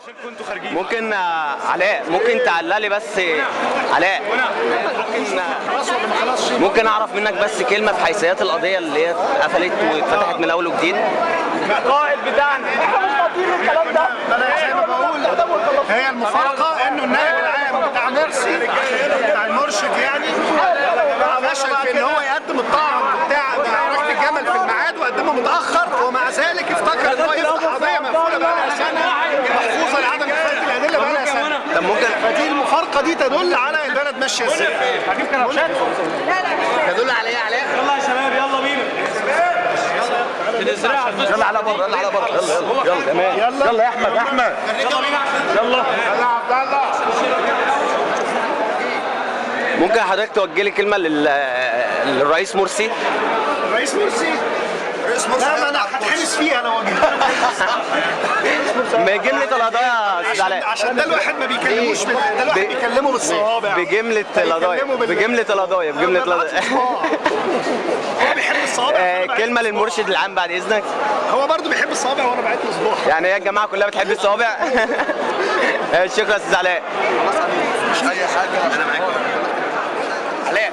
شايفكم انتوا خارجين. ممكن علاء ممكن تعلق لي بس علاء ممكن اعرف منك بس كلمه في حيثيات القضيه اللي هي اتقفلت واتفتحت من اول وجديد. القائد بتاعنا الكلام ده انا زي ما بقول هي المفارقه انه النائب العام بتاع مرسي بتاع المرشد يعني فشل في ان هو يقدم الطعن بتاع معركه الجمل في الميعاد وقدمه متاخر، ومع ذلك افتكر ان هو يفتح قضيه مقفوله بقى لها سنه محفوظه لعدم اثبات الادله بقى لها سنه. طب ممكن فدي المفارقه دي تدل على البلد ماشيه ازاي. هجيب كراوشات. تدل على ايه يا علاء؟ يلا يا شباب يلا بينا. يلا على بره يلا على بره يلا تمام يلا يا احمد يلا بينا يلا يا عبد الله. ممكن حضرتك توجه لي كلمه للرئيس مرسي؟ الرئيس مرسي لا ما انا هتحبس فيها انا وجهي بجمله القضايا يا استاذ علاء عشان ده الواحد ما بيكلموش ده الواحد بيكلمه بالصوابع بجمله القضايا هو بيحب الصوابع. كلمه للمرشد العام بعد اذنك. هو برضه بيحب الصوابع وانا بعت له صباح. يعني هي الجماعه كلها بتحب الصوابع. شكرا يا استاذ علاء. مش اي حاجه انا معاك علاء.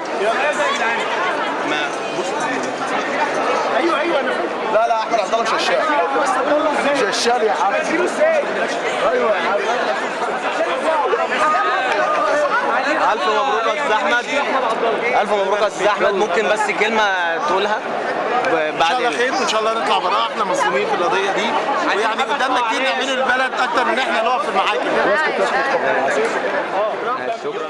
ايوه انا لا احمد عبد الله ششال يا حبيبي. ايوه يا حبيبي. الف مبروك يا استاذ احمد. الف مبروك يا استاذ احمد. ممكن بس كلمه تقولها ان شاء الله خير وان شاء الله نطلع براءه. احنا مظلومين في القضيه دي ويعني قدامنا كتير نعمله للبلد اكتر من ان احنا نقف في المحاكم. شكرا.